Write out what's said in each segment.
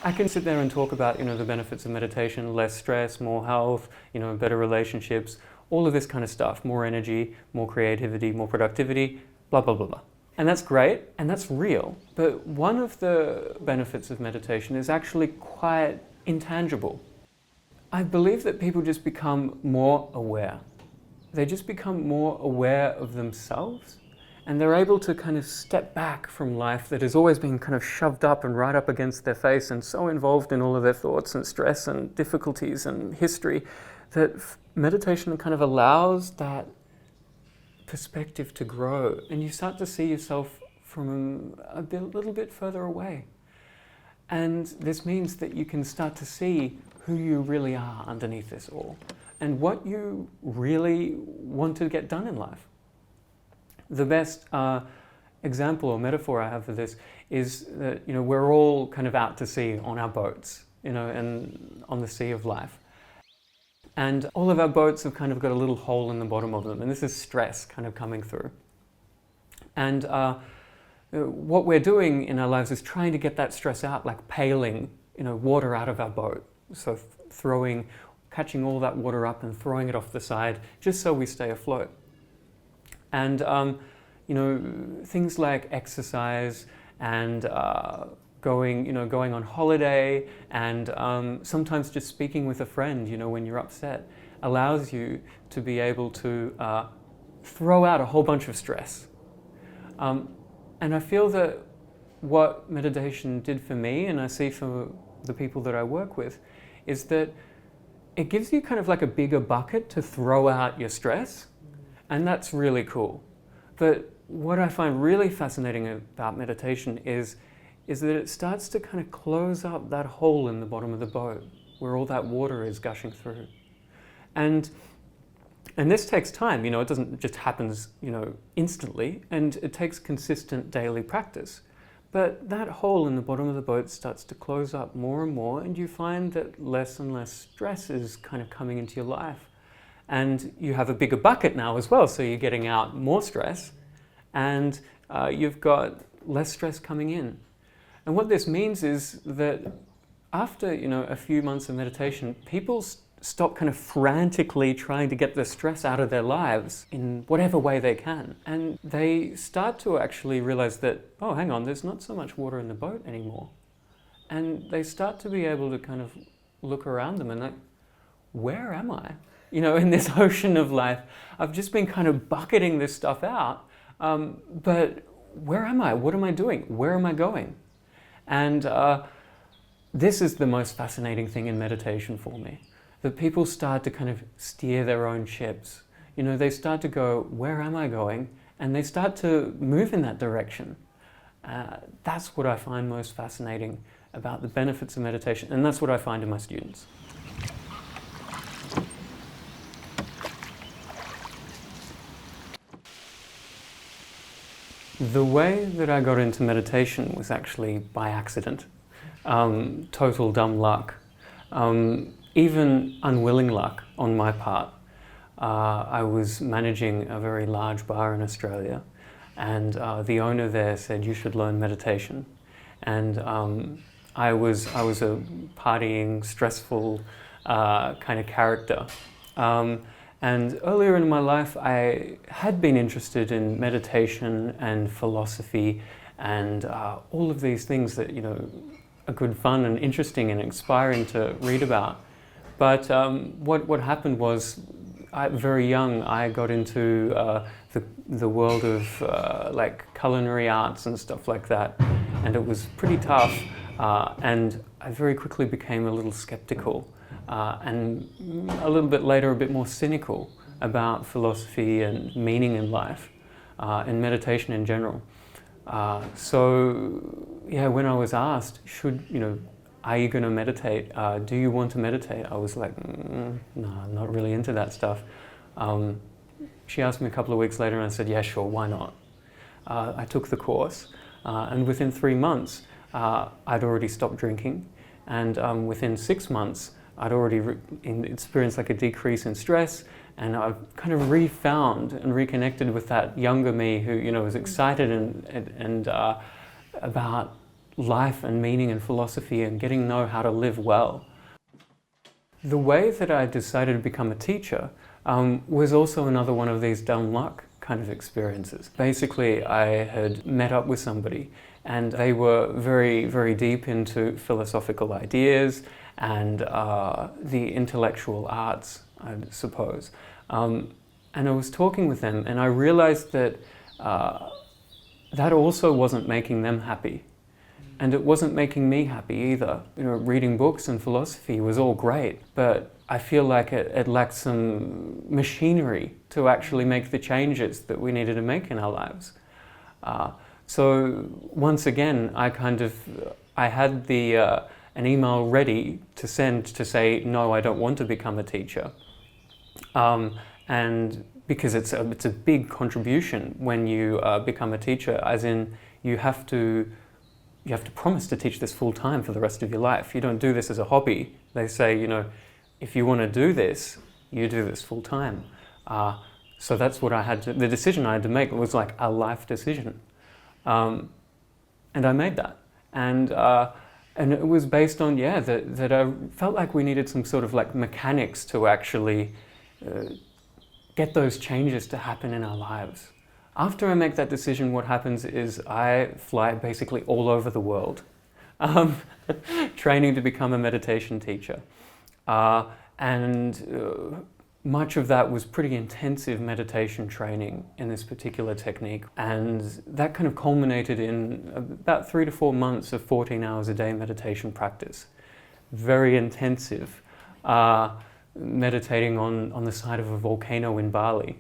I can sit there and talk about, the benefits of meditation, less stress, more health, better relationships, all of this kind of stuff, more energy, more creativity, more productivity, blah, blah, blah, blah. And that's great, and that's real. But one of the benefits of meditation is actually quite intangible. I believe that people just become more aware. They just become more aware of themselves, and they're able to kind of step back from life that has always been kind of shoved up and right up against their face and so involved in all of their thoughts and stress and difficulties and history that meditation kind of allows that perspective to grow, and you start to see yourself from a little bit further away. And this means that you can start to see who you really are underneath this all and what you really want to get done in life. The best example or metaphor I have for this is that we're all kind of out to sea on our boats, and on the sea of life. And all of our boats have kind of got a little hole in the bottom of them, and this is stress kind of coming through. And what we're doing in our lives is trying to get that stress out, like paling, water out of our boat. So catching all that water up and throwing it off the side, just so we stay afloat. And things like exercise and going on holiday, and sometimes just speaking with a friend, when you're upset, allows you to be able to throw out a whole bunch of stress. And I feel that what meditation did for me, and I see for the people that I work with, is that it gives you kind of like a bigger bucket to throw out your stress, and that's really cool. But what I find really fascinating about meditation is that it starts to kind of close up that hole in the bottom of the boat where all that water is gushing through. And this takes time, it doesn't just happens, instantly, and it takes consistent daily practice. But that hole in the bottom of the boat starts to close up more and more, and you find that less and less stress is kind of coming into your life. And you have a bigger bucket now as well, so you're getting out more stress, and you've got less stress coming in. And what this means is that after, a few months of meditation, people stop kind of frantically trying to get the stress out of their lives in whatever way they can. And they start to actually realize that, oh, hang on, there's not so much water in the boat anymore. And they start to be able to kind of look around them and like, where am I? In this ocean of life, I've just been kind of bucketing this stuff out. But where am I? What am I doing? Where am I going? And this is the most fascinating thing in meditation for me. That people start to kind of steer their own ships. They start to go, where am I going? And they start to move in that direction. That's what I find most fascinating about the benefits of meditation, and that's what I find in my students. The way that I got into meditation was actually by accident. Total dumb luck. Even unwilling luck on my part. I was managing a very large bar in Australia, and the owner there said, you should learn meditation. And I was a partying, stressful kind of character. And earlier in my life, I had been interested in meditation and philosophy and all of these things that, are good fun and interesting and inspiring to read about. But what happened was, very young, I got into the world of like culinary arts and stuff like that, and it was pretty tough. And I very quickly became a little skeptical, and a little bit later, a bit more cynical about philosophy and meaning in life, and meditation in general. So yeah, when I was asked, are you going to meditate? Do you want to meditate? I was like, no, I'm not really into that stuff. She asked me a couple of weeks later and I said, yeah, sure, why not? I took the course, and within 3 months, I'd already stopped drinking, and within 6 months, I'd already experienced like a decrease in stress, and I've kind of refound and reconnected with that younger me who, was excited and about life and meaning and philosophy and getting to know how to live well. The way that I decided to become a teacher was also another one of these dumb luck kind of experiences. Basically, I had met up with somebody and they were very, very deep into philosophical ideas and the intellectual arts, I suppose. And I was talking with them and I realized that that also wasn't making them happy. And it wasn't making me happy either. You know, reading books and philosophy was all great, but I feel like it lacked some machinery to actually make the changes that we needed to make in our lives. So once again, I had an email ready to send to say, no, I don't want to become a teacher. And because it's a big contribution when you become a teacher, as in you have to promise to teach this full time for the rest of your life. You don't do this as a hobby. They say, you know, if you want to do this, you do this full time. So that's what the decision I had to make was like a life decision. And I made that. And it was based on, that I felt like we needed some sort of like mechanics to actually get those changes to happen in our lives. After I make that decision, what happens is I fly basically all over the world, training to become a meditation teacher. And much of that was pretty intensive meditation training in this particular technique. And that kind of culminated in about 3 to 4 months of 14 hours a day meditation practice. Very intensive, meditating on the side of a volcano in Bali.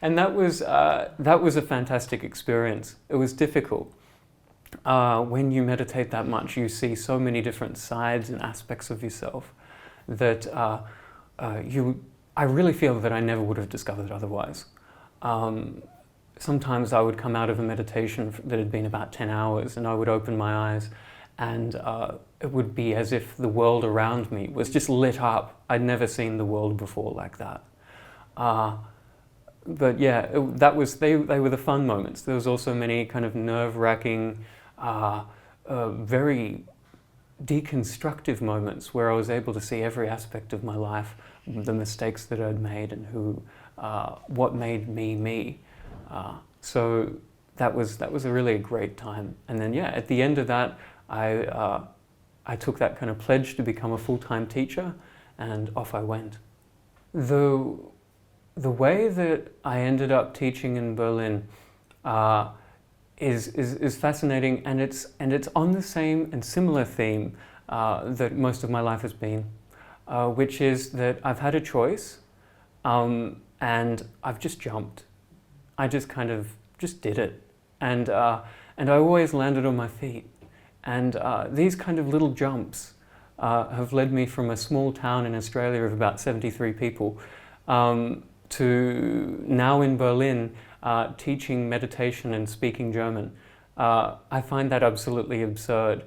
And that was a fantastic experience. It was difficult. When you meditate that much, you see so many different sides and aspects of yourself that I really feel that I never would have discovered otherwise. Sometimes I would come out of a meditation that had been about 10 hours and I would open my eyes and it would be as if the world around me was just lit up. I'd never seen the world before like that. But yeah, they were the fun moments. There was also many kind of nerve-wracking, very deconstructive moments where I was able to see every aspect of my life, the mistakes that I'd made and what made me me. So that was a really great time. And then at the end of that, I took that kind of pledge to become a full-time teacher, and off I went. The way that I ended up teaching in Berlin is fascinating, and it's on the same and similar theme that most of my life has been, which is that I've had a choice, and I've just jumped. I just did it, and I always landed on my feet. And these kind of little jumps have led me from a small town in Australia of about 73 people to now in Berlin teaching meditation and speaking German. I find that absolutely absurd,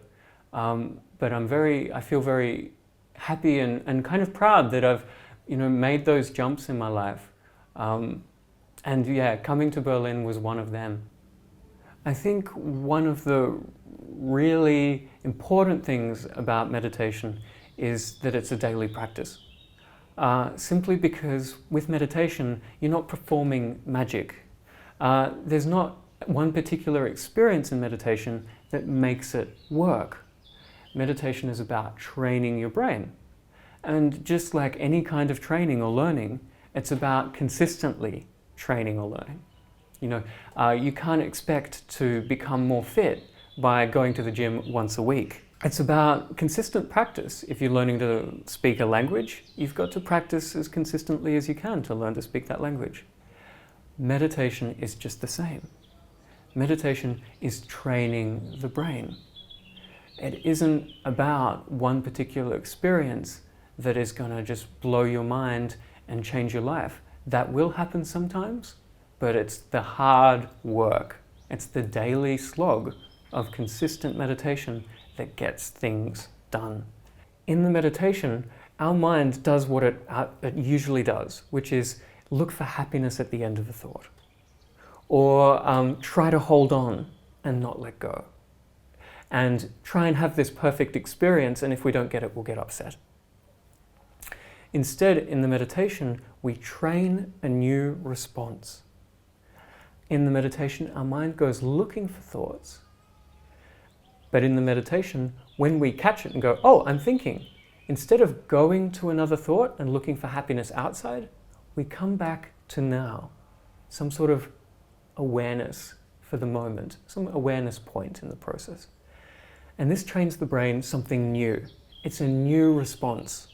but I feel very happy and kind of proud that I've made those jumps in my life. And coming to Berlin was one of them. I think one of the really important things about meditation is that it's a daily practice. Simply because with meditation, you're not performing magic. There's not one particular experience in meditation that makes it work. Meditation is about training your brain. And just like any kind of training or learning, it's about consistently training or learning. You can't expect to become more fit by going to the gym once a week. It's about consistent practice. If you're learning to speak a language, you've got to practice as consistently as you can to learn to speak that language. Meditation is just the same. Meditation is training the brain. It isn't about one particular experience that is going to just blow your mind and change your life. That will happen sometimes, but it's the hard work. It's the daily slog of consistent meditation that gets things done. In the meditation, our mind does what it usually does, which is look for happiness at the end of a thought, or try to hold on and not let go. and try and have this perfect experience, and if we don't get it, we'll get upset. Instead, in the meditation, we train a new response. In the meditation, our mind goes looking for thoughts. But in the meditation, when we catch it and go, oh, I'm thinking, instead of going to another thought and looking for happiness outside, we come back to now, some sort of awareness for the moment, some awareness point in the process. And this trains the brain something new. It's a new response.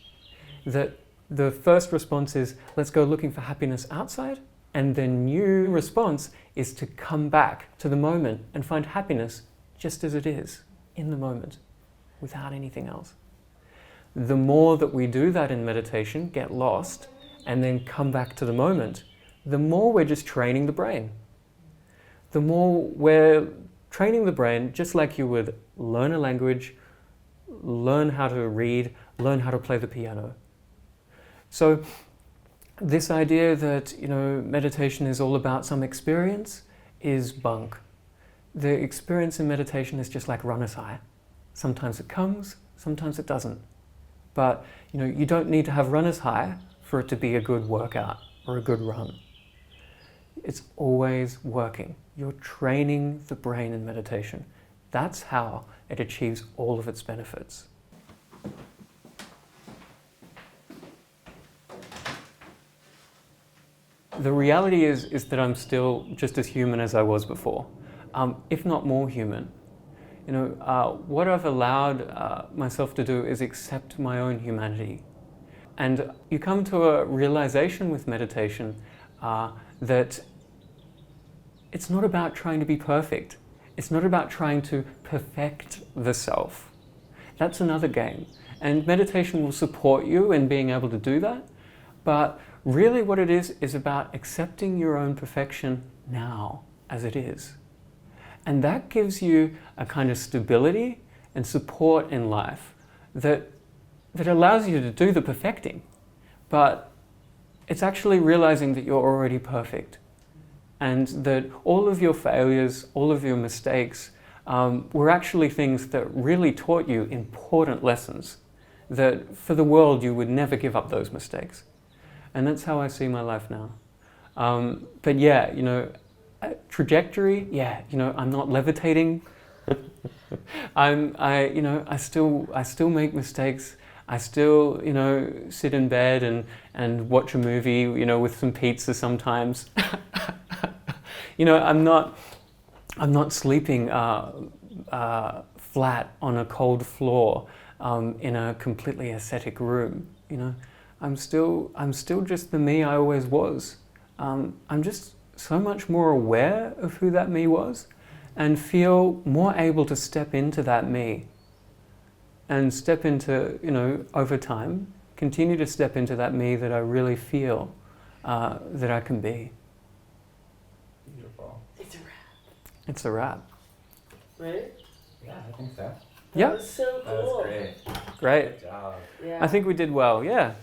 That the first response is, let's go looking for happiness outside, and the new response is to come back to the moment and find happiness just as it is, in the moment, without anything else. The more that we do that in meditation, get lost, and then come back to the moment, the more we're just training the brain. The more we're training the brain, just like you would learn a language, learn how to read, learn how to play the piano. So this idea that, meditation is all about some experience is bunk. The experience in meditation is just like runner's high. Sometimes it comes, sometimes it doesn't. But, you don't need to have runner's high for it to be a good workout or a good run. It's always working. You're training the brain in meditation. That's how it achieves all of its benefits. The reality is that I'm still just as human as I was before, if not more human. What I've allowed myself to do is accept my own humanity. And you come to a realization with meditation that it's not about trying to be perfect. It's not about trying to perfect the self. That's another game. And meditation will support you in being able to do that. But really what it is about accepting your own perfection now as it is. And that gives you a kind of stability and support in life that allows you to do the perfecting. But it's actually realizing that you're already perfect and that all of your failures, all of your mistakes were actually things that really taught you important lessons that for the world you would never give up those mistakes. And that's how I see my life now. But yeah, trajectory, yeah, I'm not levitating. I still make mistakes. I still, sit in bed and watch a movie, with some pizza sometimes. I'm not sleeping flat on a cold floor in a completely ascetic room. I'm still just the me I always was. I'm just so much more aware of who that me was and feel more able to step into that me and step into, over time, continue to step into that me that I really feel that I can be. Beautiful. It's a wrap. It's a wrap. Right? Yeah, I think so. Yeah. That was so cool. That was great. Great. Good job. Yeah. I think we did well, yeah.